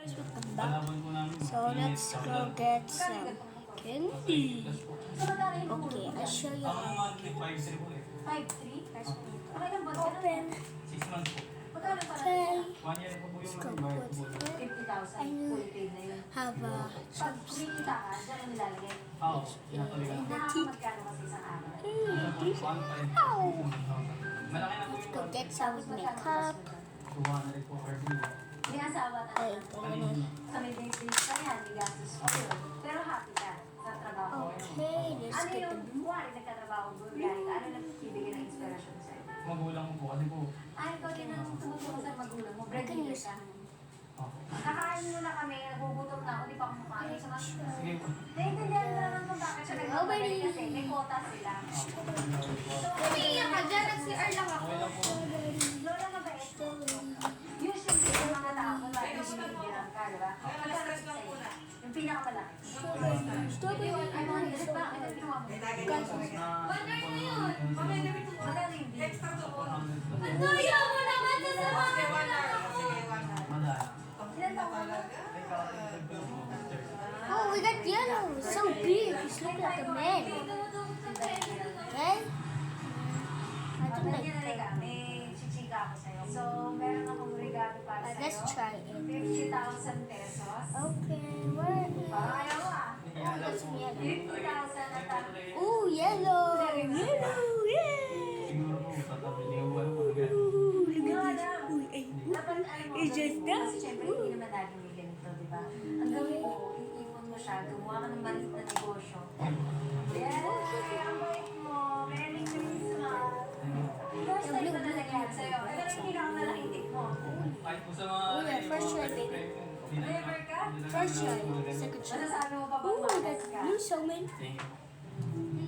Welcome back. So let's go get some candy. Okay, I'll show you how. 5'3"? Open. 6 months po. Okay. 1 year po Let's yung go bayad put po. it. 50,000 And full paid na yun. have a Pag chips. kumikita ka, dyan mo nilalagay. In Oo, the teeth. Nakakamadkano kasi isang araw. Malaki na po Let's yung go get some makeup. 200 po per day. May asawa na Ay, ito na. sa may days ka yan, may gastos ko yun. Pero happy ka sa trabaho. Okay, let's Ano get yung the buwan nagtatrabaho ko, gari ka? Ano nagbibigay ng inspiration sa'yo? Magulang ko po kasi po. Ay, ikaw din ang tumutulong sa magulang mo. Breadwinner ka. Opo. Kakain muna kami, nagugutom na ako, di pa ako makain sa mas... Sige po. Naiintindihan mo naman kung bakit siya nagpapagaling kasi may quota sila. So, Umiiyak ka dyan, nag-CR lang ako. Okay lang po. Lola mabait. Usually, yung mga tao, kung bakit sinibigyan ka, di ba? Magkano sa'yo? Yung pinakamalaki. strawberry. Ay, mga nilip ba? Ano ginawa mo? Wonder na yun. Magkano yung bill? Ano ayaw mo naman sa sama? Madala. Ilan taon ka na? Oh, we got yellow. It's so big. It's look like a man. Okay? I don't like Bigyan na rin ka. that. May chichika ako sa'yo. So, meron akong regalo para sa'yo. Let's try it. 50,000 pesos. Okay, where is... Parang ayaw mo ah. Oh, that's yellow. 50,000 at Oh, yellow. Yellow. Yay. Siguro po, tatabi niyo po. Ooh, look at this. Uy, ay. dapat alam mo, It's just that. kasi syempre hindi naman lagi may ganito, di ba? Ang gawin mo, iipon mo siya, gumawa ka ng maliit na negosyo. Yes! Ang bait mo! Merry Christmas! First time na nangyari sa'yo. Ito na yung pinakamalaking tip mo. Kahit po sa mga... Oh, yeah, first try, baby. Never ka? First try. Second try. Masasabi mo pa bang Oh, malas that's ka? blue so many. Thank you.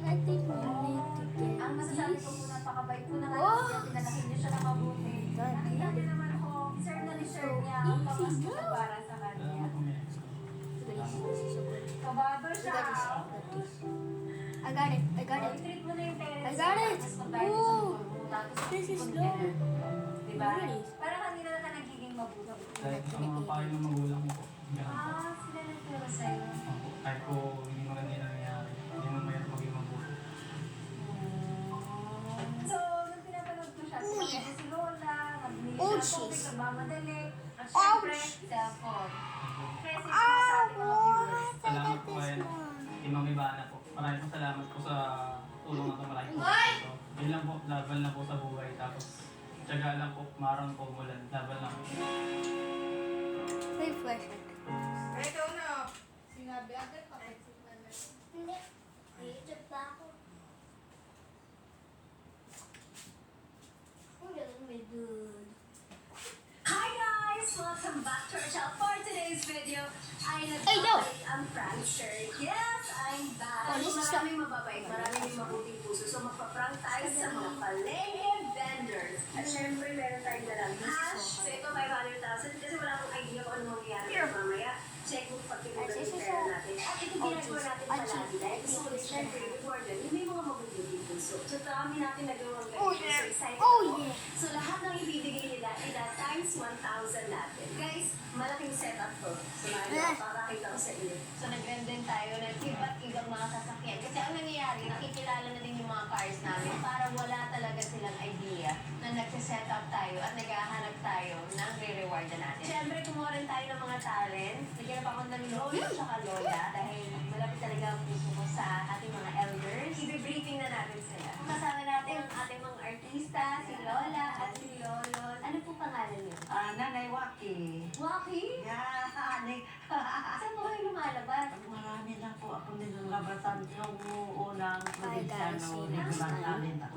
I think we need to get Ang masasabi ko this. po, napakabait po ng Oh! anak niya, pinalaki niyo siya ng mabuti. Nakita niyo naman ako, sir na ni sir niya, ang tawas ko siya para sa kanya. Salamat po, Mia. Look at this. This is so good. Kabado Look siya. at this. Look at this. I got it. I got it. I-treat mo na yung parents I got it. Tapos magbayad ka sa Ooh. school mo, tapos This is ipon low. ka na. Diba? Really? Parang kanina na ka nagiging mabuti. Dahil sa mga payo ng magulang ko po. Ganun po. Sila nagturo sa'yo. Opo. Kahit po hindi maganda yung nangyayari. Hindi mo mayroon maging mabuti. So, nung pinapanood ko siya, Oh, yeah. si Lola, nagbili Oh, siya ng tubig, jeez. nagmamadali, at Oh, syempre, jeez. cellphone. Kasi Ah, sinasabi ko ng viewers, what? I Salamat got po this kayo. one. Kay Mami Bana po. Maraming po salamat po sa tulong na ito. Maraming po. Hoy! Yun lang po. Laban lang po sa buhay. Tapos, tiyaga lang po. Marang po mulan. Laban lang po. May flash. Ikaw na. Sinabi agad pa. Hindi. YouTube pa ako. Oh, that's really good. Hi guys! Welcome back to our channel. For today's video, ay Hey, no! nagpapay ang prankster. Yes, I'm back. Oh, this is Maraming mababait, maraming mabuting puso. So magpa-prank tayo sa mga palengke vendors. At syempre, meron tayong dalang cash. So ito, 500,000. Kasi wala akong idea kung ano mangyayari mamaya. Check mo pag kinulang yung pera natin. At ito ginagawa natin palagi. Dahil gusto ko rin syempre, before that, yung may mga mabuting puso. So dami natin nagawang Oh, ganito. yeah. So excited Oh, ako. yeah. So lahat ng ibibigay nila ay times 1,000 natin. Guys, malaking setup to. So makakita ko sa inyo. So nag-rent din tayo ng iba't ibang mga sasakyan. Kasi ang nangyayari, nakikilala na din yung mga cars namin para wala talaga silang idea na nagsiset up tayo at naghahanap tayo ng re-reward na natin. Siyempre, kumuha rin tayo ng mga talents. Nagyan pa ako ng lolo at lola dahil malapit talaga ang puso ko sa ating mga elders. I-briefing na natin sila. Kasama natin ang ating mga artista, si Lola at si Lolo. Ano po pangalan niyo? Nanay Waki. Waki? Yeah, honey. Saan po kayo lumalabas? Marami na po ako nilalabasan nung unang Bye, guys. probinsya See you no next regular time. talent ako.